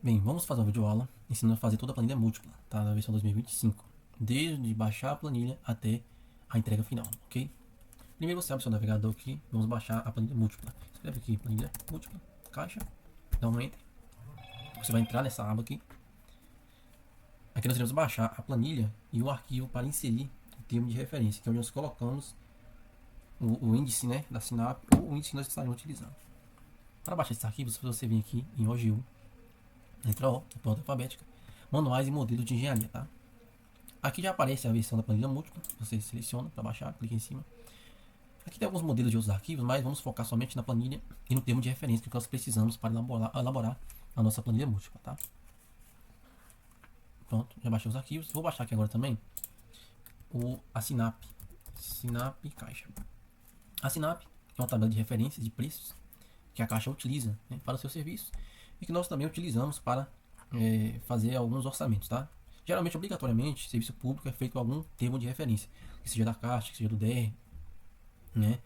Bem, vamos fazer uma videoaula ensinando a fazer toda a planilha múltipla, tá? Da versão 2025. Desde baixar a planilha até a entrega final, ok? Primeiro você abre seu navegador aqui, vamos baixar a planilha múltipla. Escreve aqui, planilha múltipla, caixa, dá um enter. Você vai entrar nessa aba aqui. Aqui nós iremos baixar a planilha e o arquivo para inserir o termo de referência, que é onde nós colocamos o índice, né, da SINAP ou o índice que nós estaremos utilizando. Para baixar esses arquivos, você vem aqui em OGU, letra O, por ordem alfabética, manuais e modelos de engenharia, tá? Aqui já aparece a versão da planilha múltipla, você seleciona para baixar, clica em cima. Aqui tem alguns modelos de outros arquivos, mas vamos focar somente na planilha e no termo de referência que nós precisamos para elaborar a nossa planilha múltipla, tá? Pronto, já baixei os arquivos. Vou baixar aqui agora também a SINAP, SINAP Caixa. A SINAP é uma tabela de referências de preços que a Caixa utiliza, né, para o seu serviço e que nós também utilizamos para fazer alguns orçamentos, tá? Geralmente, obrigatoriamente, serviço público é feito com algum termo de referência, que seja da Caixa, que seja do DR, né?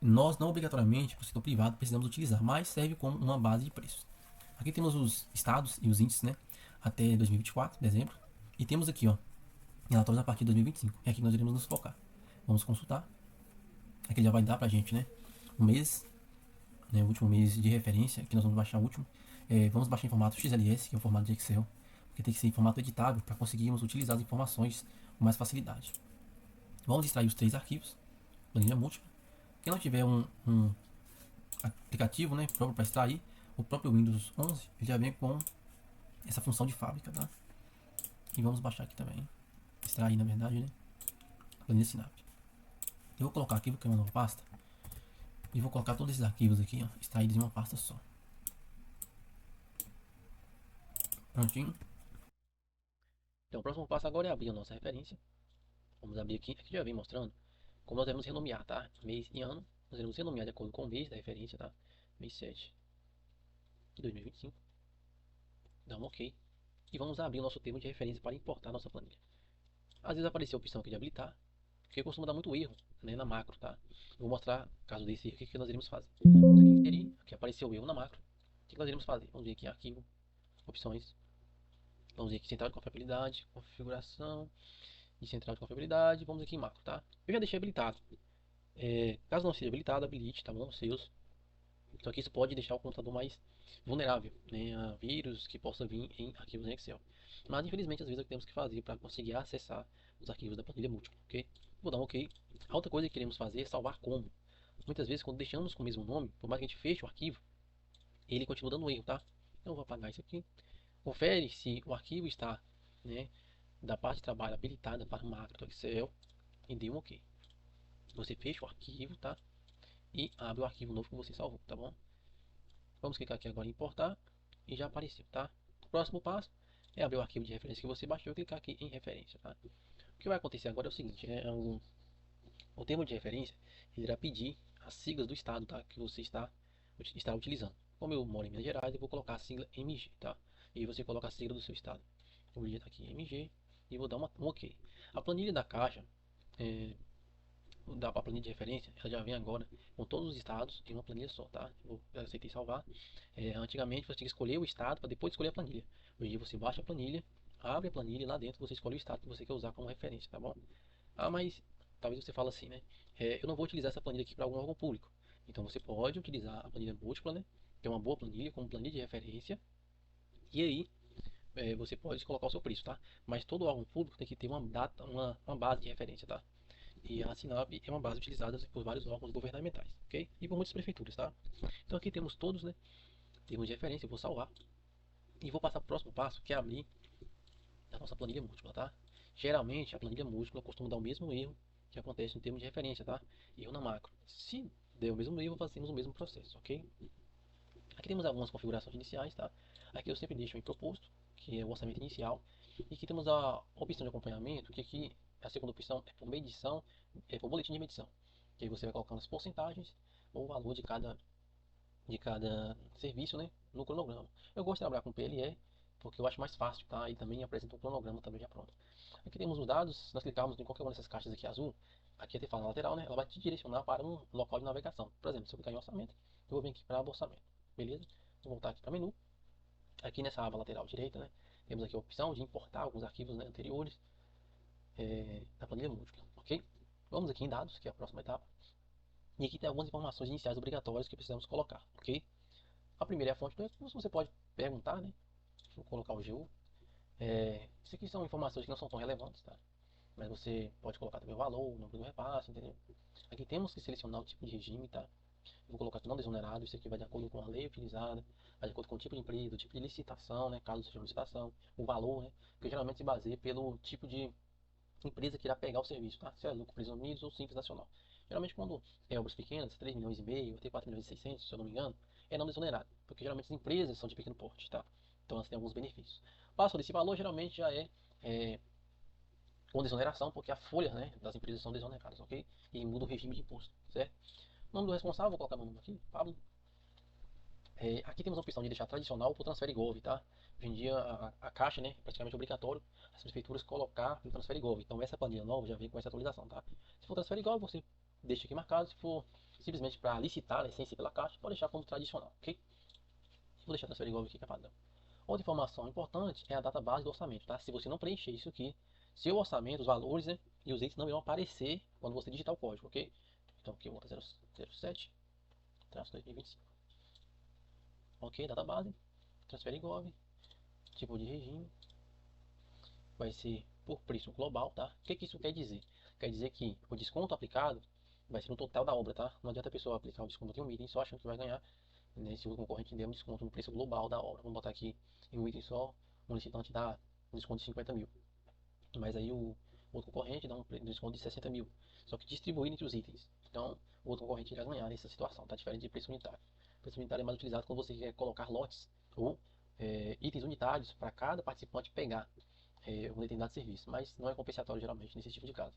Nós não obrigatoriamente, para o setor privado, precisamos utilizar, mas serve como uma base de preços. Aqui temos os estados e os índices, né? Até 2024, dezembro. E temos aqui, ó, relatórios a partir de 2025. É aqui que nós iremos nos focar. Vamos consultar. Aqui já vai dar pra gente, né? Um mês, né? O último mês de referência. Aqui nós vamos baixar o último. Vamos baixar em formato XLS, que é o formato de Excel. Porque tem que ser em formato editável para conseguirmos utilizar as informações com mais facilidade. Vamos extrair os três arquivos. Planilha múltipla. Quem não tiver um aplicativo, né, próprio para extrair, o próprio Windows 11 ele já vem com essa função de fábrica, tá? E vamos baixar aqui também, extrair na verdade, né, a planilha Sinap. Eu vou colocar aqui, vou criar uma nova pasta e vou colocar todos esses arquivos aqui, ó, extraídos em uma pasta só. Prontinho. Então o próximo passo agora é abrir a nossa referência. Vamos abrir aqui, aqui já vem mostrando como nós devemos renomear, tá? Mês e ano, nós devemos renomear de acordo com o mês da referência, tá? Mês 7 de 2025. Dá um OK. E vamos abrir o nosso termo de referência para importar a nossa planilha. Às vezes apareceu a opção aqui de habilitar, porque costuma dar muito erro, né, na macro, tá? Eu vou mostrar, caso desse erro, o que nós iremos fazer. Vamos aqui inserir, aqui apareceu o erro na macro. O que nós iremos fazer? Vamos vir aqui em arquivo, opções. Vamos vir aqui central de confiabilidade, configuração e central de confiabilidade. Vamos aqui em macro, tá? Eu já deixei habilitado. Caso não seja habilitado, habilite, tá bom? Seus. Então aqui isso pode deixar o computador mais vulnerável, né, a vírus que possa vir em arquivos em Excel. Mas infelizmente às vezes é o que temos que fazer para conseguir acessar os arquivos da planilha múltipla, ok? Vou dar um OK. A outra coisa que queremos fazer é salvar como. Muitas vezes quando deixamos com o mesmo nome, por mais que a gente feche o arquivo, ele continua dando erro, tá? Então eu vou apagar isso aqui. Confere se o arquivo está, né, da parte de trabalho habilitada para o macro do Excel e dê um OK. Você fecha o arquivo, tá? E abre o arquivo novo que você salvou, tá bom? Vamos clicar aqui agora em importar e já apareceu, tá? O próximo passo é abrir o arquivo de referência que você baixou e clicar aqui em referência, tá? O que vai acontecer agora é o seguinte, o termo de referência ele irá pedir as siglas do estado, tá? Que você está utilizando. Como eu moro em Minas Gerais, eu vou colocar a sigla MG, tá? E você coloca a sigla do seu estado. Eu vou digitar aqui MG e vou dar um OK. A planilha da caixa é, da planilha de referência, ela já vem agora com todos os estados em uma planilha só, tá? Eu aceitei salvar. Antigamente você tinha que escolher o estado para depois escolher a planilha. Hoje em dia você baixa a planilha, abre a planilha e lá dentro você escolhe o estado que você quer usar como referência, tá bom? Ah, mas talvez você fale assim, né? Eu não vou utilizar essa planilha aqui para algum órgão público. Então você pode utilizar a planilha múltipla, né? Que é uma boa planilha, como planilha de referência. E aí você pode colocar o seu preço, tá? Mas todo órgão público tem que ter uma data, uma base de referência, tá? E a Sinab é uma base utilizada por vários órgãos governamentais, ok? E por muitas prefeituras, tá? Então aqui temos todos, né? Termos de referência, eu vou salvar. E vou passar para o próximo passo, que é abrir a nossa planilha múltipla, tá? Geralmente a planilha múltipla costuma dar o mesmo erro que acontece no termo de referência, tá? Erro na macro. Se der o mesmo erro, fazemos o mesmo processo, ok? Aqui temos algumas configurações iniciais, tá? Aqui eu sempre deixo em proposto, que é o orçamento inicial. E aqui temos a opção de acompanhamento, que aqui a segunda opção é por medição, é por boletim de medição. Que aí você vai colocando as porcentagens ou o valor de cada serviço, né, no cronograma. Eu gosto de trabalhar com PLE, porque eu acho mais fácil, tá? E também apresenta um cronograma também já pronto. Aqui temos os dados, se nós clicarmos em qualquer uma dessas caixas aqui azul, aqui até fala na lateral, né, ela vai te direcionar para um local de navegação. Por exemplo, se eu clicar em orçamento, eu vou vir aqui para orçamento, beleza? Vou voltar aqui para menu Aqui nessa aba lateral direita, né, temos aqui a opção de importar alguns arquivos, né, anteriores da planilha múltipla, ok? Vamos aqui em dados, que é a próxima etapa. E aqui tem algumas informações iniciais obrigatórias que precisamos colocar, ok? A primeira é a fonte do recurso, você pode perguntar, né? Vou colocar o GU. Isso aqui são informações que não são tão relevantes, tá? Mas você pode colocar também o valor, o número do repasse, entendeu? Aqui temos que selecionar o tipo de regime, tá? Vou colocar aqui não desonerado, isso aqui vai de acordo com a lei utilizada, vai de acordo com o tipo de empresa, o tipo de licitação, né? Caso seja uma licitação, o valor, né? Que geralmente se baseia pelo tipo de empresa que irá pegar o serviço, tá? Se é lucro presumido ou simples nacional. Geralmente quando é obras pequenas, 3 milhões e meio, até 4 milhões e 600, se eu não me engano, é não desonerado, porque geralmente as empresas são de pequeno porte, tá? Então elas têm alguns benefícios. Passou desse valor, geralmente já é com desoneração, porque a folha, né, das empresas são desoneradas, ok? E muda o regime de imposto, certo? O nome do responsável, vou colocar meu nome aqui, Pablo. Aqui temos a opção de deixar tradicional por transfer gov, tá? Hoje em dia a Caixa, né, é praticamente obrigatório as prefeituras colocar no transfer gov. Então essa planilha nova já vem com essa atualização, tá? Se for transfer gov, você deixa aqui marcado. Se for simplesmente para licitar, né, sem ser pela Caixa, pode deixar como tradicional, ok? Vou deixar transfer gov aqui que é padrão. Outra informação importante é a data base do orçamento, tá? Se você não preencher isso aqui, seu orçamento, os valores, né, e os itens não irão aparecer quando você digitar o código, ok? Então aqui eu vou botar 007-2025. Ok, data base, transfer gov, tipo de regime, vai ser por preço global, tá? O que que isso quer dizer? Quer dizer que o desconto aplicado vai ser no total da obra, tá? Não adianta a pessoa aplicar o desconto em um item só achando que vai ganhar, né, se o concorrente der um desconto no preço global da obra. Vamos botar aqui em um item só, um licitante dá um desconto de 50 mil, mas aí o outro concorrente dá um desconto de 60 mil, só que distribuído entre os itens. Então, o outro concorrente irá ganhar nessa situação, tá? Diferente de preço unitário. O preço unitário é mais utilizado quando você quer colocar lotes ou itens unitários para cada participante pegar um determinado serviço, mas não é compensatório geralmente nesse tipo de caso.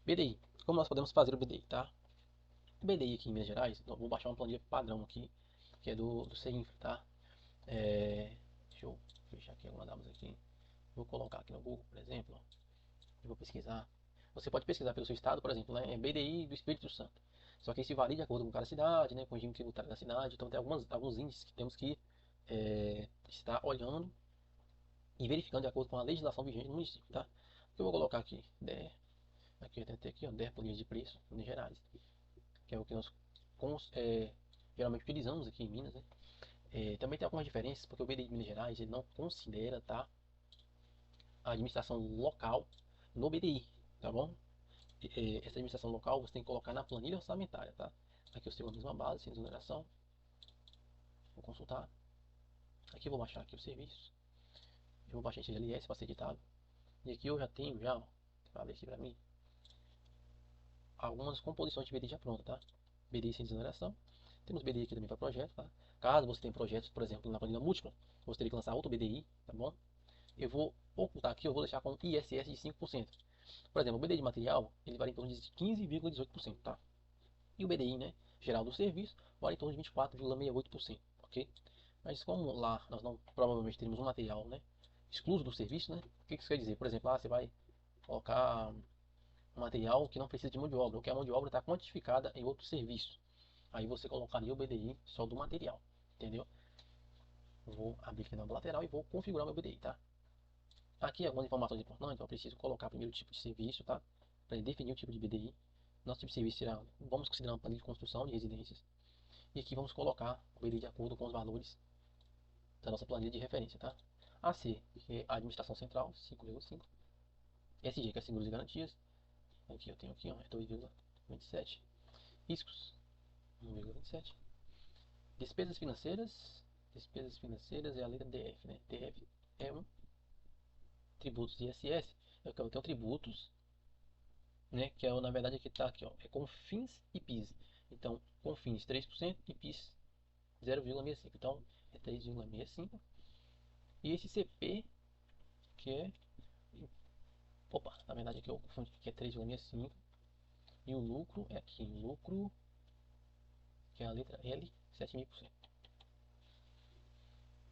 BDI. Como nós podemos fazer o BDI, tá? O BDI aqui em Minas Gerais, eu vou baixar uma planilha padrão aqui, que é do CINFRA, tá? Deixa eu fechar aqui algumas abas aqui. Vou colocar aqui no Google, por exemplo, ó. Eu vou pesquisar. Você pode pesquisar pelo seu estado, por exemplo, né? BDI do Espírito Santo. Só que esse varia de acordo com cada cidade, né? Com o regime tributário da cidade. Então tem alguns índices que temos que estar olhando e verificando de acordo com a legislação vigente no município, tá? Eu vou colocar aqui DER, aqui eu tentei aqui, ó, DER Política de Preço, Minas Gerais, que é o que nós geralmente utilizamos aqui em Minas, né? Também tem algumas diferenças, porque o BDI de Minas Gerais ele não considera, tá, a administração local no BDI, tá bom? Essa administração local você tem que colocar na planilha orçamentária, tá? Aqui eu tenho a mesma base, sem desoneração. Vou consultar. Aqui eu vou baixar aqui o serviço. Eu vou baixar esse GLS para ser editado. E aqui eu já tenho, já, para ver aqui para mim, algumas composições de BDI já pronta, tá? BDI sem desoneração. Temos BDI aqui também para projeto, tá? Caso você tenha projetos, por exemplo, na planilha múltipla, você teria que lançar outro BDI, tá bom? Eu vou ocultar aqui, eu vou deixar com ISS de 5%. Por exemplo, o BDI de material, ele varia em torno de 15,18%, tá? E o BDI, né, geral do serviço, varia em torno de 24,68%, ok? Mas como lá nós não provavelmente teremos um material, né, excluso do serviço, né? O que isso quer dizer? Por exemplo, você vai colocar um material que não precisa de mão de obra, ou que a mão de obra está quantificada em outro serviço. Aí você colocaria o BDI só do material, entendeu? Vou abrir aqui na lateral e vou configurar meu BDI, tá? Aqui algumas informações importantes, eu preciso colocar primeiro o tipo de serviço, tá? Para definir o tipo de BDI. Nosso tipo de serviço será, vamos considerar uma planilha de construção de residências. E aqui vamos colocar o BDI de acordo com os valores da nossa planilha de referência, tá? AC, que é a administração central, 5,5. SG, que é seguros e garantias. Aqui eu tenho aqui, ó, é 2,27. Riscos, 1,27. Despesas financeiras é a letra DF, né? DF é um. Tributos e ISS, eu tenho tributos, né? Que é, na verdade aqui tá aqui, ó, é CONFINS e PIS. Então, CONFINS 3% e PIS 0,65. Então, é 3,65. E esse CP, que é, opa, na verdade aqui eu confundi, que é 3,65. E o lucro é aqui, o lucro, que é a letra L, 7.000%.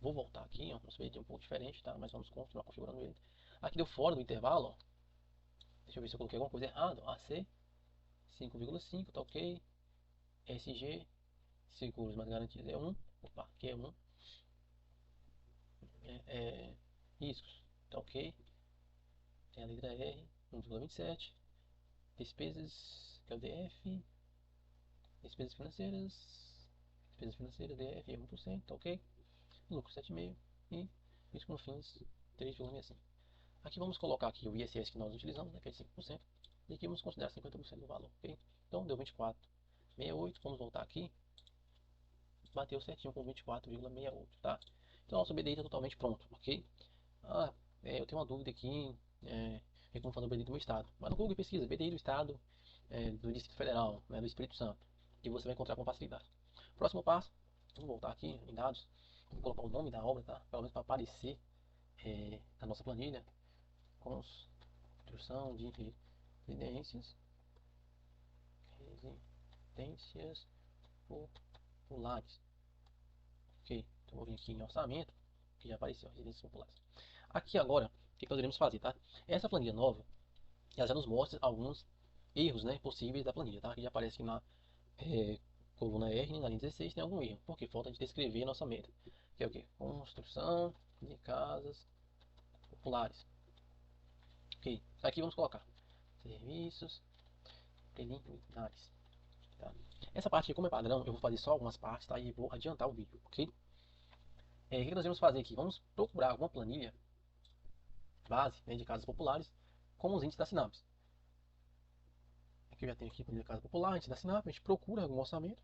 Vou voltar aqui, ó, nosso vídeo é um pouco diferente, tá? Mas vamos continuar configurando ele. Aqui deu fora do intervalo, ó. Deixa eu ver se eu coloquei alguma coisa errada. AC, 5,5, tá ok. SG, seguros mais garantidos é 1. Opa, aqui é 1. né, riscos, tá ok? Tem a letra R, 1,27. Despesas, que é o DF. Despesas financeiras, DF é 1%, tá ok? Lucro 7,5%. E risco no fins 3,65%. Aqui vamos colocar aqui o ISS que nós utilizamos, né, que é de 5%. E aqui vamos considerar 50% do valor, ok? Então deu 24,68. Vamos voltar aqui. Bateu certinho com 24,68, tá? Então nosso BDI está totalmente pronto, ok? Eu tenho uma dúvida aqui, como fazer o BDI do meu estado. Mas no Google pesquisa BDI do estado, do Distrito Federal, né, do Espírito Santo, e você vai encontrar com facilidade. Próximo passo, vamos voltar aqui em dados, vamos colocar o nome da obra, tá? Pelo menos para aparecer na nossa planilha. Construção de residências, residências populares. Ok, então vou vir aqui em orçamento, que já apareceu, residências populares. Aqui agora, o que nós iremos fazer, tá? Essa planilha nova, ela já nos mostra alguns erros, né, possíveis da planilha, tá? Aqui já aparece que na coluna R, na linha 16, tem algum erro, porque falta de descrever a nossa meta, que é o que? Construção de casas populares. Ok, aqui vamos colocar serviços preliminares. Tá? Essa parte aqui, como é padrão, eu vou fazer só algumas partes, tá? E vou adiantar o vídeo, ok? O que nós vamos fazer aqui? Vamos procurar alguma planilha base, né, de casas populares com os índices da Sinapse. Aqui eu já tenho aqui a planilha de casa popular, índice da Sinapse, a gente procura algum orçamento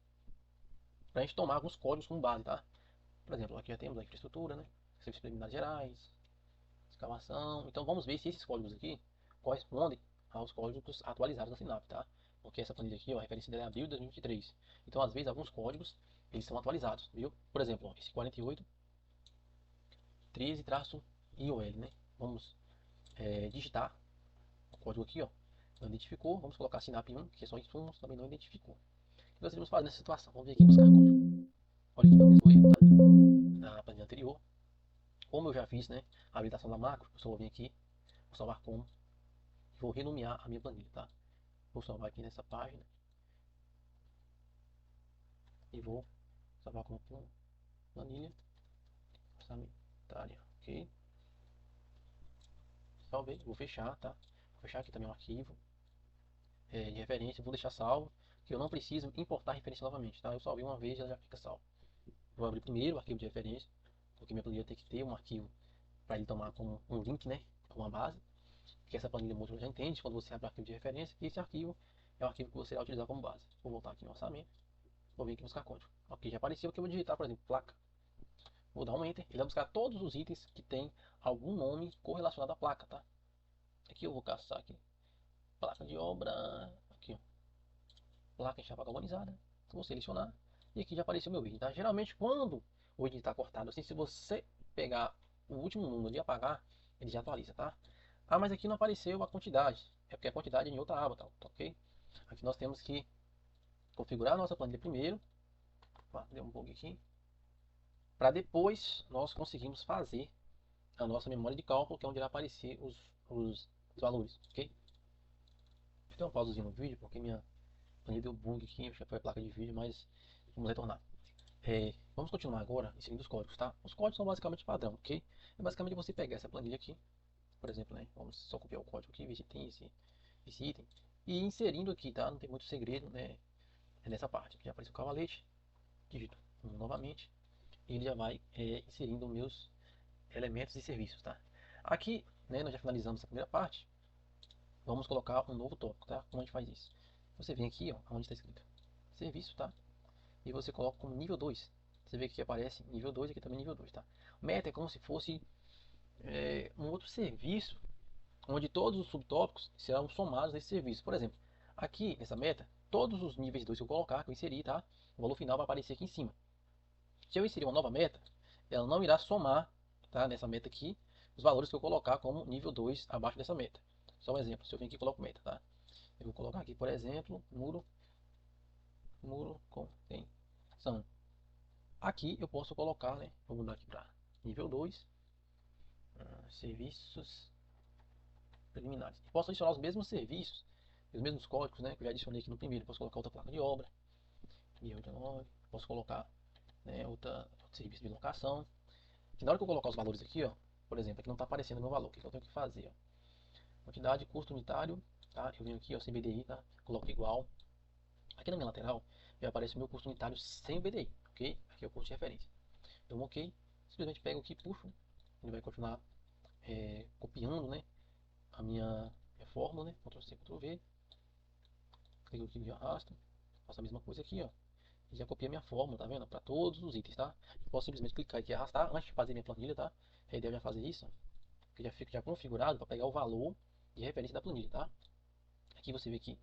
para a gente tomar alguns códigos como base, tá? Por exemplo, aqui já temos a infraestrutura, né? Serviços preliminares gerais, escavação. Então vamos ver se esses códigos aqui correspondem aos códigos atualizados da Sinapse, tá? Porque essa planilha aqui, ó, a referência dela é abril de 2023. Então, às vezes, alguns códigos, eles são atualizados, viu? Por exemplo, ó, esse 48 13-IOL, né? Vamos digitar o código aqui, ó. Não identificou, vamos colocar Sinap 1, que é só insumos, também não identificou. O que nós iremos fazer nessa situação? Vamos vir aqui buscar código. Olha aqui, deu o mesmo erro, tá? Na planilha anterior. Como eu já fiz, né? A habilitação da macro, eu só vou vir aqui, vou salvar como, e vou renomear a minha planilha, tá? Vou salvar aqui nessa página e vou salvar como planilha orçamentária, ok? Salvei, vou fechar, tá? Vou fechar aqui também um arquivo de referência, vou deixar salvo, que eu não preciso importar a referência novamente, tá? Eu salvei uma vez e ela já fica salvo. Vou abrir primeiro o arquivo de referência, porque minha planilha tem que ter um arquivo para ele tomar como um link, né? Uma base, que essa planilha múltipla já entende quando você abre o arquivo de referência, e esse arquivo é o arquivo que você vai utilizar como base. Vou voltar aqui no orçamento, vou vir aqui buscar código. Ok, já apareceu aqui, eu vou digitar, por exemplo, placa. Vou dar um enter, ele vai buscar todos os itens que tem algum nome correlacionado à placa, tá? Aqui eu vou caçar aqui, placa de obra, aqui ó, placa em chapa galvanizada, vou selecionar, e aqui já apareceu meu item, tá? Geralmente quando o item está cortado assim, se você pegar o último número de apagar, ele já atualiza, tá? Ah, mas aqui não apareceu a quantidade, é porque a quantidade é em outra aba, tá? Ok? Aqui nós temos que configurar a nossa planilha primeiro, deu um bug aqui, para depois nós conseguimos fazer a nossa memória de cálculo, que é onde irá aparecer os valores, ok? Deixa eu dar uma pausazinha no vídeo, porque minha planilha deu bug aqui, acho que foi a placa de vídeo, mas vamos retornar. Vamos continuar agora inserindo os códigos, tá? Os códigos são basicamente padrão, ok? É basicamente você pegar essa planilha aqui, por exemplo, né? Vamos só copiar o código aqui, ver se tem esse item, e inserindo aqui, tá? Não tem muito segredo, né? É nessa parte, que já apareceu o cavalete, digito novamente, e ele já vai inserindo meus elementos e serviços, tá? Aqui, né, nós já finalizamos essa primeira parte. Vamos colocar um novo tópico, tá? Como a gente faz isso? Você vem aqui, ó, onde está escrito serviço, tá? E você coloca como nível 2. Você vê que aqui aparece nível 2 e aqui também nível 2, tá? Meta é como se fosse um outro serviço, onde todos os subtópicos serão somados nesse serviço. Por exemplo, aqui nessa meta, todos os níveis 2 que eu colocar, que eu inseri, tá? O valor final vai aparecer aqui em cima. Se eu inserir uma nova meta, ela não irá somar, tá, nessa meta aqui, os valores que eu colocar como nível 2 abaixo dessa meta. Só um exemplo, se eu vir aqui e coloco meta, tá? Eu vou colocar aqui, por exemplo, muro contenção. Aqui eu posso colocar, né? Vou mudar aqui para nível 2, serviços preliminares. Eu posso adicionar os mesmos serviços, os mesmos códigos, né? Que eu já adicionei aqui no primeiro. Posso colocar outra placa de obra, nível 19. Posso colocar, né, outro serviço de locação. que na hora que eu colocar os valores aqui, ó, por exemplo, aqui não está aparecendo o meu valor, o que eu tenho que fazer, ó? Quantidade, custo unitário, tá? Eu venho aqui, ó, sem BDI, tá? Coloco igual. Aqui na minha lateral, já aparece o meu custo unitário sem o BDI, ok? Aqui é o custo de referência. Então, ok, simplesmente pego aqui e puxo, né? Ele vai continuar copiando, né? A minha fórmula, né? Ctrl C, Ctrl V. Clico aqui e arrasto. Faço a mesma coisa aqui, ó. E já copia minha fórmula, tá vendo? Para todos os itens, tá? Eu posso simplesmente clicar aqui e arrastar antes de fazer minha planilha, tá? A ideia é já fazer isso, ó, que já fica já configurado para pegar o valor de referência da planilha, tá? Aqui você vê que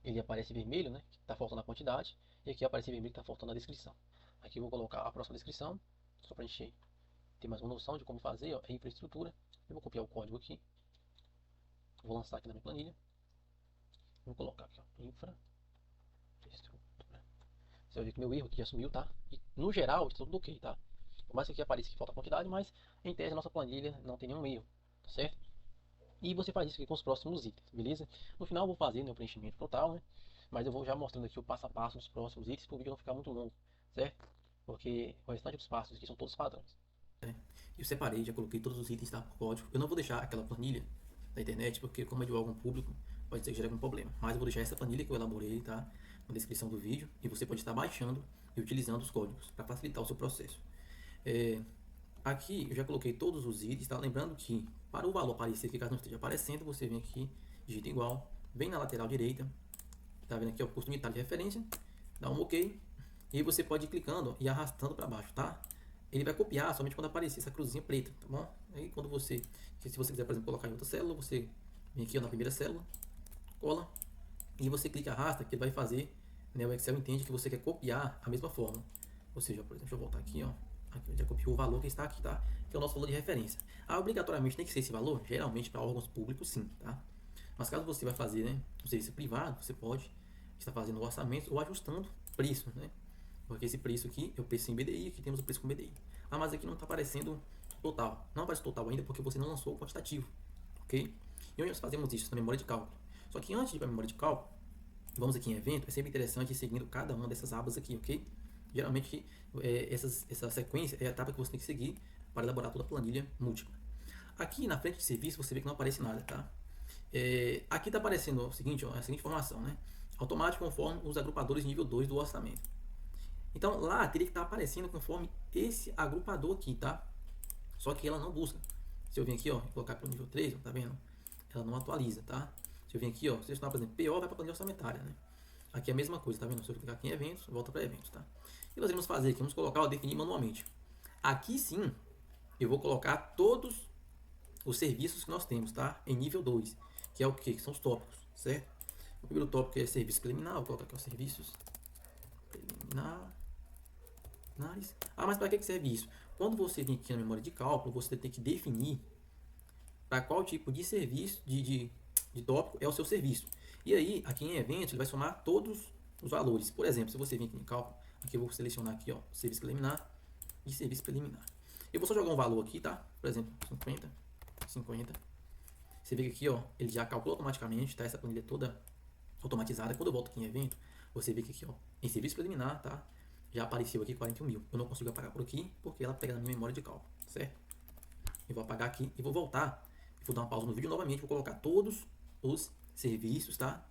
ele aparece vermelho, né? Que está faltando a quantidade. E aqui aparece vermelho que está faltando a descrição. Aqui eu vou colocar a próxima descrição, só para encher, ter mais uma noção de como fazer, ó, a infraestrutura. Eu vou copiar o código aqui, vou lançar aqui na minha planilha. Vou colocar aqui, ó, infraestrutura. Você vai ver que meu erro aqui já sumiu, tá? E no geral está tudo ok, tá? Por mais que aqui apareça que falta quantidade, mas em tese a nossa planilha não tem nenhum erro, tá certo? E você faz isso aqui com os próximos itens, beleza? No final eu vou fazer o preenchimento total, né? Mas eu vou já mostrando aqui o passo a passo dos próximos itens para o vídeo não ficar muito longo, certo? Porque o restante dos passos aqui são todos padrões. Eu separei, já coloquei todos os itens, tá, por código. Eu não vou deixar aquela planilha da internet, porque como é de órgão público, pode ser que gere algum problema. Mas eu vou deixar essa planilha que eu elaborei, tá, na descrição do vídeo, e você pode estar baixando e utilizando os códigos para facilitar o seu processo. Aqui eu já coloquei todos os itens, tá? Lembrando que para o valor aparecer aqui, caso não esteja aparecendo, você vem aqui, digita igual, vem na lateral direita, tá vendo aqui, ó, o custo unitário de referência, dá um OK, e você pode ir clicando e arrastando para baixo, tá? Ele vai copiar somente quando aparecer essa cruzinha preta, tá bom? Aí quando você, se você quiser, por exemplo, colocar em outra célula, você vem aqui, ó, na primeira célula, cola, e você clica e arrasta, que ele vai fazer, né, o Excel entende que você quer copiar a mesma forma. Ou seja, por exemplo, deixa eu voltar aqui, ó, aqui já copiou o valor que está aqui, tá? Que é o nosso valor de referência. Obrigatoriamente tem que ser esse valor, geralmente para órgãos públicos, sim, tá? Mas caso você vai fazer, né, um serviço privado, você pode estar fazendo o orçamento ou ajustando preço, né? Porque esse preço aqui é o preço em BDI, aqui temos o preço com BDI. Ah, mas aqui não está aparecendo total. Não aparece total ainda porque você não lançou o quantitativo, ok? E onde nós fazemos isso? Na memória de cálculo. Só que antes de ir para a memória de cálculo, vamos aqui em evento, é sempre interessante ir seguindo cada uma dessas abas aqui, ok? Geralmente, essa sequência é a etapa que você tem que seguir para elaborar toda a planilha múltipla. Aqui na frente de serviço, você vê que não aparece nada, tá? Aqui está aparecendo o seguinte, ó, a seguinte informação, né? Automático conforme os agrupadores nível 2 do orçamento. Então lá teria que estar aparecendo conforme esse agrupador aqui, tá? Só que ela não busca. Se eu vir aqui, ó, e colocar para o nível 3, ó, tá vendo? Ela não atualiza, tá? Se eu vir aqui, ó, selecionar, por exemplo, PO vai para a planilha orçamentária, né? Aqui é a mesma coisa, tá vendo? Se eu clicar aqui em eventos, volta para eventos, tá? E nós vamos fazer aqui, vamos colocar, ó, definir manualmente. Aqui sim, eu vou colocar todos os serviços que nós temos, tá? Em nível 2, que é o que? Que são os tópicos, certo? O primeiro tópico é serviço preliminar, vou colocar aqui os serviços preliminar. Mas para que serve isso? Quando você vem aqui na memória de cálculo, você tem que definir para qual tipo de serviço, de tópico é o seu serviço. E aí, aqui em eventos, ele vai somar todos os valores. Por exemplo, se você vir aqui em cálculo, aqui eu vou selecionar aqui, ó, serviço preliminar e serviço preliminar. Eu vou só jogar um valor aqui, tá? Por exemplo, 50. Você vê que aqui, ó, ele já calculou automaticamente, tá? Essa planilha toda automatizada. Quando eu volto aqui em evento, você vê que aqui, ó, em serviço preliminar, tá? Já apareceu aqui 41 mil. Eu não consigo apagar por aqui, porque ela pega na minha memória de cálculo, certo? Eu vou apagar aqui e vou voltar. Vou dar uma pausa no vídeo novamente, vou colocar todos os serviços, tá?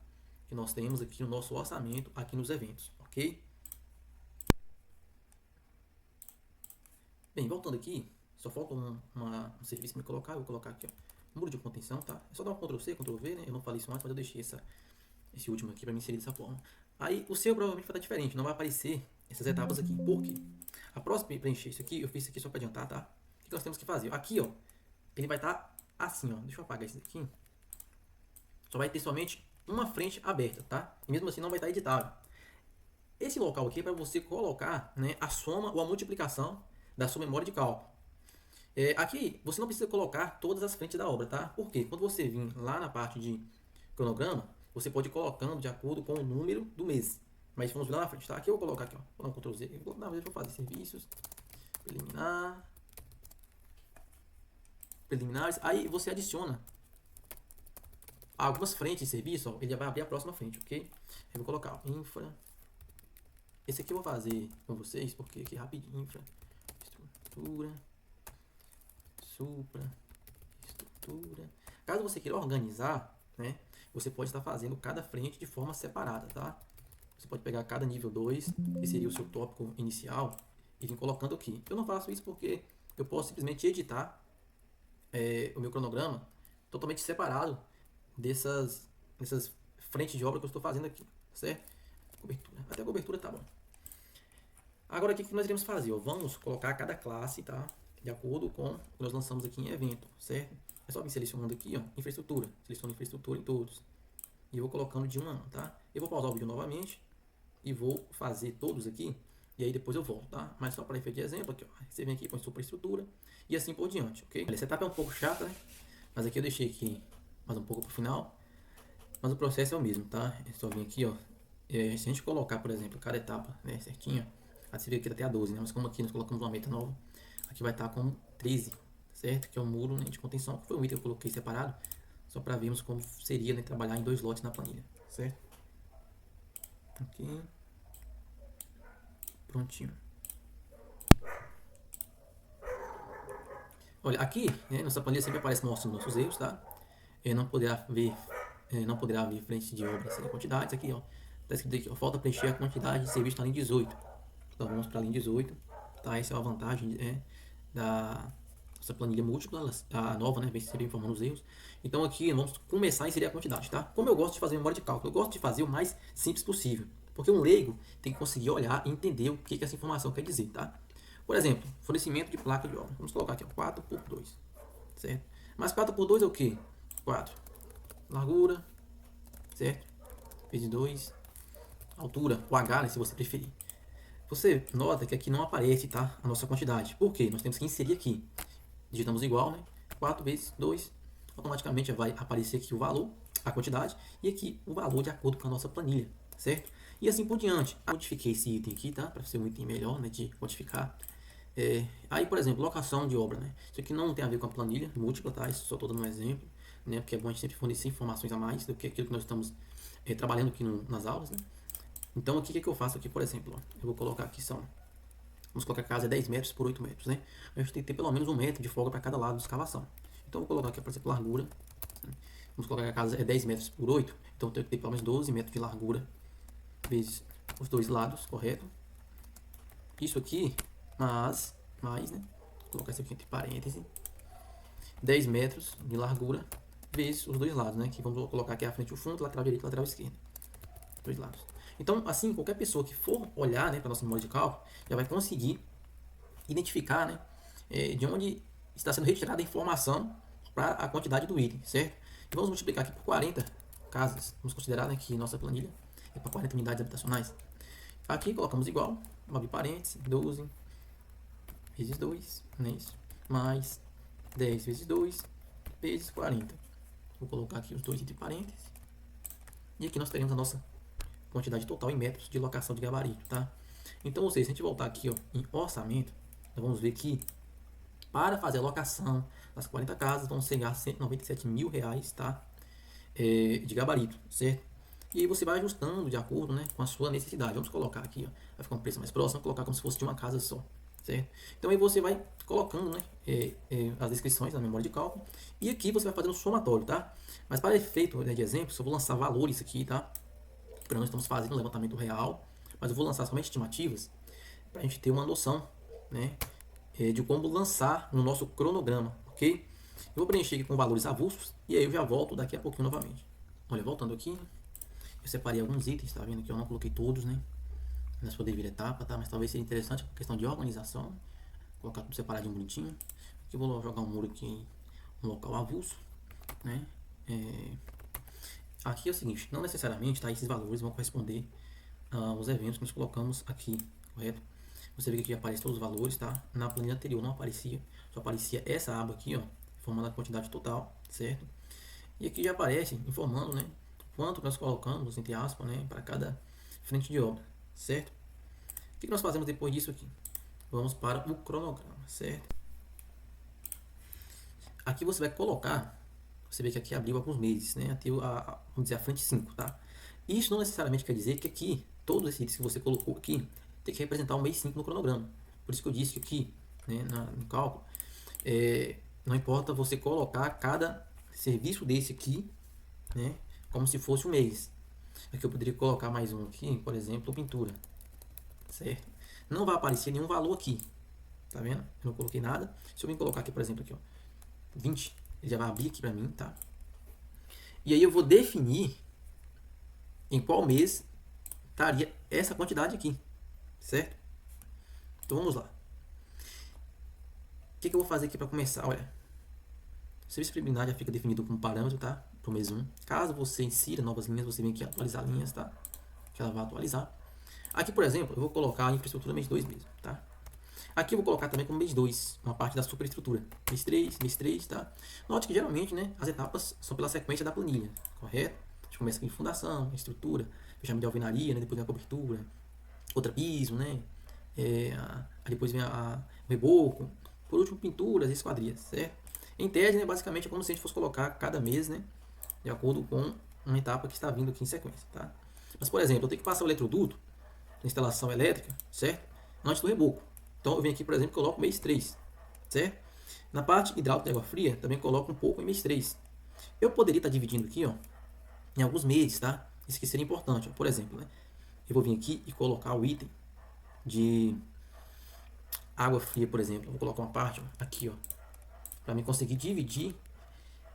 Que nós temos aqui no nosso orçamento, aqui nos eventos, ok? Bem, voltando aqui, só falta um serviço para me colocar. Eu vou colocar aqui, ó, muro de contenção, tá? É só dar um Ctrl C, Ctrl V, né? Eu não falei isso antes, mas eu deixei esse último aqui para me inserir dessa forma. Aí o seu provavelmente vai estar diferente, não vai aparecer essas etapas aqui. Por quê? A próxima para preencher isso aqui, eu fiz isso aqui só para adiantar, tá? O que nós temos que fazer? Aqui, ó, ele vai estar assim, ó. Deixa eu apagar isso aqui. Só vai ter somente uma frente aberta, tá? E mesmo assim não vai estar editável. Esse local aqui é para você colocar, né, a soma ou a multiplicação da sua memória de cálculo. Aqui você não precisa colocar todas as frentes da obra, tá? Porque quando você vir lá na parte de cronograma, você pode ir colocando de acordo com o número do mês. Mas vamos ver lá na frente, tá? Aqui eu vou colocar aqui, ó. Vou dar um Ctrl Z. Não, deixa eu fazer serviços. Preliminares. Aí você adiciona algumas frentes de serviço, ó. Ele já vai abrir a próxima frente, ok? Eu vou colocar ó, infra. Esse aqui eu vou fazer com vocês, porque aqui rapidinho, infra, estrutura. Superestrutura. Caso você queira organizar, né, você pode estar fazendo cada frente de forma separada, tá? Você pode pegar cada nível 2, que seria o seu tópico inicial, e vir colocando aqui. Eu não faço isso porque eu posso simplesmente editar o meu cronograma totalmente separado dessas frentes de obra que eu estou fazendo aqui, certo? Cobertura. Até a cobertura tá bom. Agora aqui o que nós iremos fazer? Ó, vamos colocar cada classe, tá? De acordo com o que nós lançamos aqui em evento, certo? É só vir selecionando aqui, ó, infraestrutura. Seleciono infraestrutura em todos. E eu vou colocando de um a um, tá? Eu vou pausar o vídeo novamente e vou fazer todos aqui. E aí depois eu volto, tá? Mas só para efeito de exemplo aqui, ó. Você vem aqui com a superestrutura e assim por diante, ok? Essa etapa é um pouco chata, né? Mas aqui eu deixei aqui mais um pouco pro final. Mas o processo é o mesmo, tá? É só vir aqui, ó. Se a gente colocar, por exemplo, cada etapa, né, certinho, você vê que até a 12, né? Mas como aqui nós colocamos uma meta nova, aqui vai estar com 13, certo? Que é o muro, né, de contenção, que foi um item que eu coloquei separado, só para vermos como seria, né, trabalhar em 2 lotes na planilha, certo? Aqui. Prontinho. Olha, aqui, né, nossa planilha sempre aparece mostrando nossos erros, tá? Não poderá haver frente de obra sem quantidades. Aqui, ó, tá escrito aqui, ó, falta preencher a quantidade de serviço na linha 18. Então vamos para a linha 18, tá? Essa é a vantagem da nossa planilha múltipla, a nova, né? Vem sempre informando os erros. Então aqui vamos começar a inserir a quantidade, tá? Como eu gosto de fazer memória de cálculo, eu gosto de fazer o mais simples possível, porque um leigo tem que conseguir olhar e entender o que essa informação quer dizer, tá? Por exemplo, fornecimento de placa de obra. Vamos colocar aqui, ó, 4 por 2, certo? Mas 4 por 2 é o quê? 4. Largura, certo? Vezes 2. Altura, o H, né, se você preferir. Você nota que aqui não aparece, tá? A nossa quantidade. Por quê? Nós temos que inserir aqui. Digitamos igual, né? 4 vezes 2. Automaticamente vai aparecer aqui o valor, a quantidade, e aqui o valor de acordo com a nossa planilha, certo? E assim por diante. Eu modifiquei esse item aqui, tá? Para ser um item melhor, né? De modificar. Aí, por exemplo, locação de obra, né? Isso aqui não tem a ver com a planilha múltipla, tá? Isso só estou dando um exemplo, né? Porque é bom a gente sempre fornecer informações a mais do que aquilo que nós estamos trabalhando aqui nas aulas, né? Então, aqui o que eu faço aqui, por exemplo, ó, eu vou colocar aqui vamos colocar a casa é 10 metros por 8 metros, né? A gente tem que ter pelo menos 1 metro de folga para cada lado de escavação. Então, eu vou colocar aqui, por exemplo, largura. Né? Vamos colocar que a casa é 10 metros por 8, então eu tenho que ter pelo menos 12 metros de largura vezes os dois lados, correto? Isso aqui, mais, né? Vou colocar isso aqui entre parênteses. 10 metros de largura vezes os dois lados, né? Que vamos colocar aqui a frente e o fundo, lateral direito e lateral esquerdo. Dois lados. Então, assim, qualquer pessoa que for olhar, né, para nossa memória de cálculo, já vai conseguir identificar, né, de onde está sendo retirada a informação para a quantidade do item, certo? E vamos multiplicar aqui por 40 casas. Vamos considerar, né, que nossa planilha é para 40 unidades habitacionais. Aqui colocamos igual, abre parênteses, 12 vezes 2, né, isso, mais 10 vezes 2 vezes 40. Vou colocar aqui os dois entre parênteses. E aqui nós teremos a nossa quantidade total em metros de locação de gabarito, tá? Então, ou seja, se a gente voltar aqui, ó, em orçamento, nós vamos ver que para fazer a locação das 40 casas, vão chegar a 197 mil reais, tá? De gabarito, certo? E aí você vai ajustando de acordo, né, com a sua necessidade. Vamos colocar aqui, ó, vai ficar um preço mais próximo, vamos colocar como se fosse de uma casa só, certo? Então aí você vai colocando, né, as descrições na memória de cálculo e aqui você vai fazendo o somatório, tá? Mas para efeito, né, de exemplo, eu vou lançar valores aqui, tá? Para nós estamos fazendo um levantamento real, mas eu vou lançar somente estimativas para a gente ter uma noção, né, de como lançar no nosso cronograma, ok? Eu vou preencher aqui com valores avulsos e aí eu já volto daqui a pouquinho novamente. Olha, voltando aqui, eu separei alguns itens, tá vendo que eu não coloquei todos, né, na sua devida etapa, tá? Mas talvez seja interessante a questão de organização, colocar tudo separadinho bonitinho. Aqui eu vou jogar um muro aqui, um local avulso, né? Aqui é o seguinte, não necessariamente, tá, esses valores vão corresponder aos eventos que nós colocamos aqui, correto? Você vê que aqui aparece todos os valores, tá? Na planilha anterior não aparecia, só aparecia essa aba aqui, ó, informando a quantidade total, certo? E aqui já aparece informando, né, quanto nós colocamos, entre aspas, né, para cada frente de obra, certo? O que nós fazemos depois disso aqui? Vamos para o cronograma, certo? Aqui você vai colocar, você vê que aqui abriu alguns meses, né, até vamos dizer a frente 5, tá? Isso não necessariamente quer dizer que aqui, todos esses itens que você colocou aqui, tem que representar o mês 5 no cronograma. Por isso que eu disse que aqui, né, no cálculo, não importa você colocar cada serviço desse aqui, né, como se fosse um mês. Aqui eu poderia colocar mais um aqui, por exemplo, pintura, certo? Não vai aparecer nenhum valor aqui, tá vendo? Eu não coloquei nada. Se eu vim colocar aqui, por exemplo, aqui, ó, 20, ele já vai abrir aqui pra mim, tá? E aí eu vou definir em qual mês estaria essa quantidade aqui, certo? Então vamos lá. O que eu vou fazer aqui para começar? Olha, o serviço preliminar já fica definido como parâmetro, tá? Para o mês 1. Caso você insira novas linhas, você vem aqui atualizar linhas, tá? Que ela vai atualizar. Aqui, por exemplo, eu vou colocar a infraestrutura mês 2 mesmo, tá? Aqui eu vou colocar também como mês 2, uma parte da superestrutura. Mês 3, tá? Note que geralmente, né, as etapas são pela sequência da planilha, correto? A gente começa aqui de fundação, estrutura, fechamento de alvenaria, né, depois vem a cobertura, outra piso, né? Depois vem o reboco, por último pinturas e esquadrias, certo? Em tese, né, basicamente é como se a gente fosse colocar cada mês, né, de acordo com uma etapa que está vindo aqui em sequência, tá? Mas, por exemplo, eu tenho que passar o eletroduto, instalação elétrica, certo? Antes do reboco. Então eu venho aqui, por exemplo, e coloco mês 3, certo? Na parte hidráulica de água fria, também coloco um pouco em mês 3. Eu poderia estar dividindo aqui, ó, em alguns meses, tá? Isso aqui seria importante, ó. Por exemplo, né? Eu vou vir aqui e colocar o item de água fria, por exemplo. Eu vou colocar uma parte, ó, aqui, ó, para mim conseguir dividir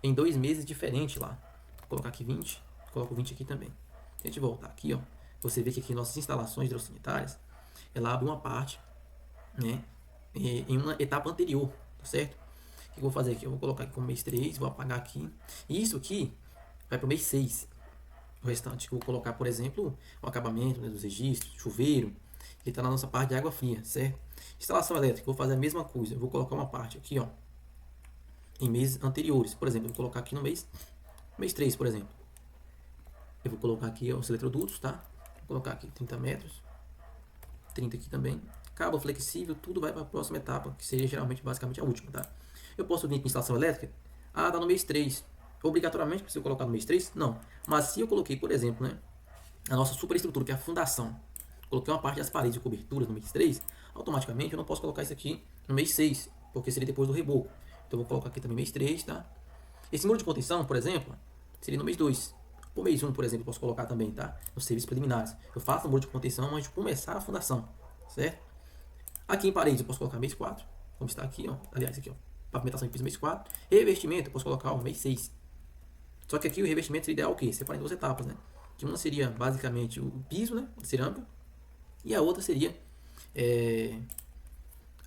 em 2 meses diferentes lá. Vou colocar aqui 20, coloco 20 aqui também. Se a gente voltar aqui, ó, você vê que aqui nossas instalações hidrossanitárias, ela abre uma parte, né, em uma etapa anterior, tá certo? O que eu vou fazer aqui? Eu vou colocar aqui como mês 3, vou apagar aqui. E isso aqui vai para o mês 6. O restante que eu vou colocar, por exemplo, o acabamento, né, dos registros, chuveiro, ele está na nossa parte de água fria, certo? Instalação elétrica, eu vou fazer a mesma coisa. Eu vou colocar uma parte aqui, ó, em meses anteriores. Por exemplo, eu vou colocar aqui no mês 3, por exemplo. Eu vou colocar aqui ó, os eletrodutos, tá? Vou colocar aqui 30 metros, 30 aqui também. Cabo flexível, tudo vai para a próxima etapa, que seria geralmente, basicamente, a última, tá? Eu posso vir aqui em instalação elétrica. Ah, tá no mês 3. Obrigatoriamente, preciso colocar no mês 3? Não. Mas se eu coloquei, por exemplo, né, a nossa superestrutura, que é a fundação, coloquei uma parte das paredes de cobertura no mês 3, automaticamente eu não posso colocar isso aqui no mês 6, porque seria depois do reboco. Então eu vou colocar aqui também mês 3, tá? Esse muro de contenção, por exemplo, seria no mês 2. O mês 1, por exemplo, eu posso colocar também, tá? Nos serviços preliminares. Eu faço o muro de contenção antes de começar a fundação, certo? Aqui em paredes eu posso colocar mês 4, como está aqui, ó. Aliás, aqui, ó. Pavimentação de piso mês 4. Revestimento eu posso colocar o mês 6. Só que aqui o revestimento seria ideal o quê? Separar em 2 etapas, né? Que uma seria basicamente o piso, né? De cerâmica. E a outra seria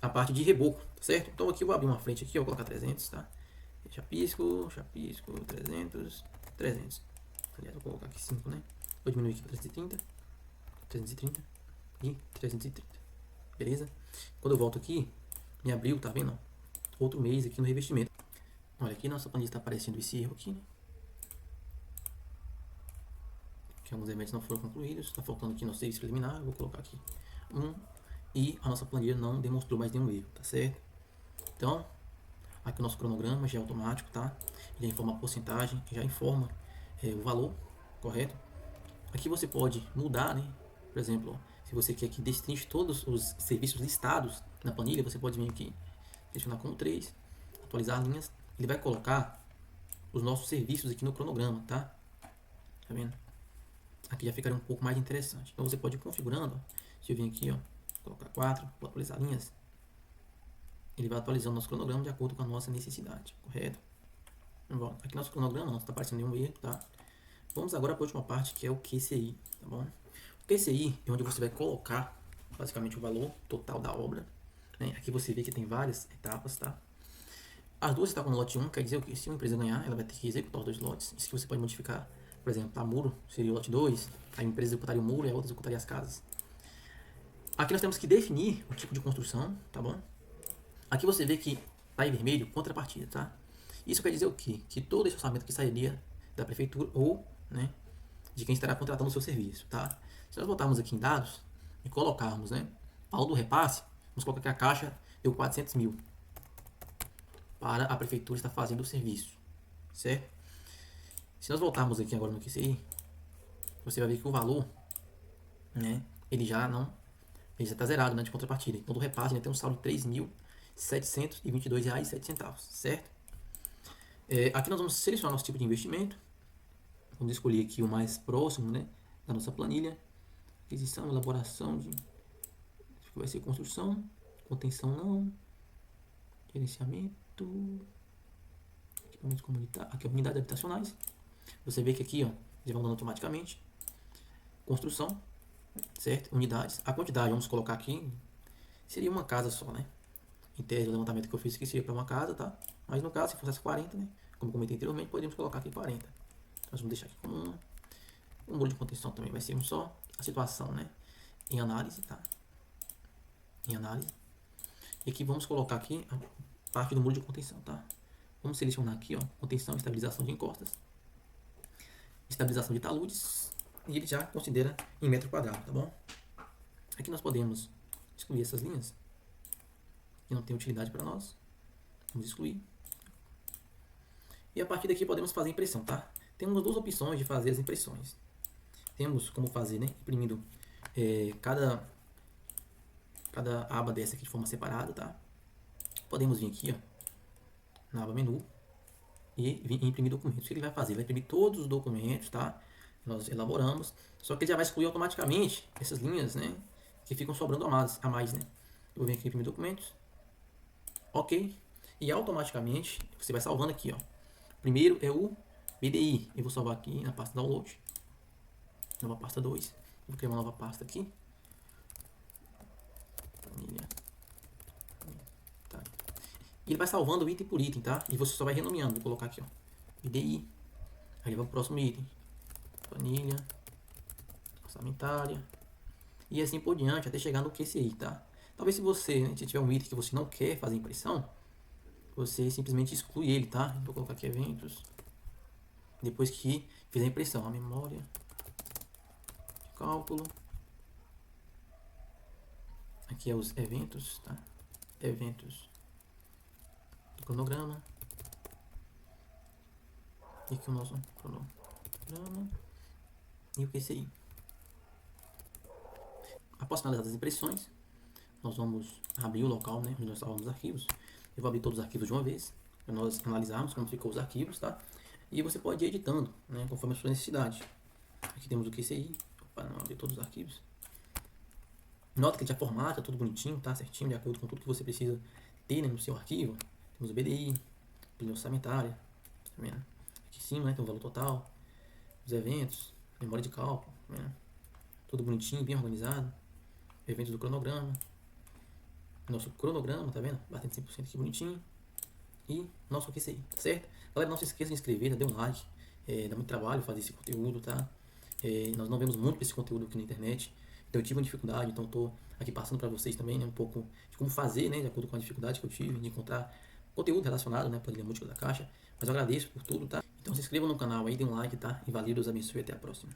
a parte de reboco, tá certo? Então aqui eu vou abrir uma frente aqui, eu vou colocar 300, tá? Chapisco, 300, 300. Aliás, vou colocar aqui 5, né? Vou diminuir aqui para 330, 330 e 330. Beleza? Quando eu volto aqui, em abril, tá vendo? Outro mês aqui no revestimento. Olha, aqui nossa planilha está aparecendo esse erro aqui, né? Que alguns eventos não foram concluídos. Está faltando aqui no serviço preliminar. Eu vou colocar aqui 1. E a nossa planilha não demonstrou mais nenhum erro, tá certo? Então, aqui o nosso cronograma já é automático, tá? Ele informa a porcentagem, já informa o valor, correto? Aqui você pode mudar, né? Por exemplo, se você quer que destrinche todos os serviços listados na planilha, você pode vir aqui, selecionar como 3, atualizar linhas. Ele vai colocar os nossos serviços aqui no cronograma, tá? Tá vendo? Aqui já ficaria um pouco mais interessante. Então você pode ir configurando. Se eu vir aqui, ó, colocar 4, vou atualizar linhas. Ele vai atualizando nosso cronograma de acordo com a nossa necessidade, correto? Bom, aqui nosso cronograma não está aparecendo nenhum erro, tá? Vamos agora para a última parte, que é o QCI, tá bom? O QCI é onde você vai colocar basicamente o valor total da obra, né? Aqui você vê que tem várias etapas, tá? As duas etapas no lote 1 quer dizer o que? Se uma empresa ganhar, ela vai ter que executar os 2 lotes. Isso que você pode modificar, por exemplo, a muro seria o lote 2, a empresa executaria o muro e a outra executaria as casas. Aqui nós temos que definir o tipo de construção, tá bom? Aqui você vê que está em vermelho contrapartida, tá? Isso quer dizer o quê? Que todo esse orçamento que sairia da prefeitura ou, né, de quem estará contratando o seu serviço, tá? Se nós voltarmos aqui em dados e colocarmos, né, ao do repasse, vamos colocar que a Caixa deu 400 mil para a prefeitura estar fazendo o serviço, certo? Se nós voltarmos aqui agora no QCI, você vai ver que o valor, né, ele já está zerado, né, de contrapartida. Então do repasse, né, tem um saldo de R$ 3.722,07, certo? Aqui nós vamos selecionar nosso tipo de investimento. Vamos escolher aqui o mais próximo, né, da nossa planilha. Aquisição, elaboração de... Acho que vai ser construção. Contenção não. Gerenciamento. Equipamentos comunitários. Aqui, unidades habitacionais. Você vê que aqui, ó, eles vão dando automaticamente. Construção, certo? Unidades. A quantidade, vamos colocar aqui, seria uma casa só, né? Em tese, o levantamento que eu fiz aqui seria para uma casa, tá? Mas no caso, se fosse 40, né? Como comentei anteriormente, poderíamos colocar aqui 40. Então, nós vamos deixar aqui como uma. O muro de contenção também vai ser um só. A situação, né? Em análise, tá? Em análise. E aqui vamos colocar aqui a parte do muro de contenção, tá? Vamos selecionar aqui, ó, contenção e estabilização de encostas, estabilização de taludes, e ele já considera em metro quadrado, tá bom? Aqui nós podemos excluir essas linhas que não tem utilidade para nós. Vamos excluir. E a partir daqui podemos fazer impressão, tá? Temos duas opções de fazer as impressões. Temos como fazer, né? Imprimindo cada aba dessa aqui de forma separada, tá? Podemos vir aqui, ó, na aba menu e imprimir documentos. O que ele vai fazer? Ele vai imprimir todos os documentos, tá? Nós elaboramos, só que ele já vai excluir automaticamente essas linhas, né? Que ficam sobrando a mais, né? Eu vou vir aqui imprimir documentos, ok, e automaticamente você vai salvando aqui, ó. Primeiro é o BDI, eu vou salvar aqui na pasta download, nova pasta 2, vou criar uma nova pasta aqui, planilha, tá. E ele vai salvando item por item, tá? E você só vai renomeando, vou colocar aqui, ó, BDI, aí ele vai pro próximo item, planilha, orçamentária, e assim por diante, até chegar no QCI, tá? Talvez se você, né, tiver um item que você não quer fazer impressão, você simplesmente exclui ele, tá? Vou colocar aqui eventos. Depois que fizer a impressão, a memória de cálculo. Aqui é os eventos, tá? Eventos do cronograma. E aqui o nosso cronograma. E o QCI. Após finalizar as impressões, nós vamos abrir o local, né, onde nós salvamos os arquivos. Eu vou abrir todos os arquivos de uma vez, para nós analisarmos como ficou os arquivos, tá? E você pode ir editando, né, conforme a sua necessidade. Aqui temos o QCI, para não abrir todos os arquivos. Nota que ele já formata tudo bonitinho, tá? Certinho, de acordo com tudo que você precisa ter, né, no seu arquivo. Temos o BDI, planilha orçamentária, tá vendo? Aqui em cima, né, tem o valor total, os eventos, memória de cálculo, né? Tudo bonitinho, bem organizado. Eventos do cronograma. Nosso cronograma, tá vendo? Batendo 100% aqui bonitinho. E nosso QCI, tá certo? Galera, não se esqueça de inscrever, dê um like. Dá muito trabalho fazer esse conteúdo, tá? Nós não vemos muito esse conteúdo aqui na internet. Então eu tive uma dificuldade, então tô aqui passando para vocês também, né, um pouco de como fazer, né, de acordo com a dificuldade que eu tive de encontrar conteúdo relacionado, né, planilha múltipla da caixa. Mas eu agradeço por tudo, tá? Então se inscreva no canal aí, dê um like, tá? E valeu, Deus abençoe e até a próxima.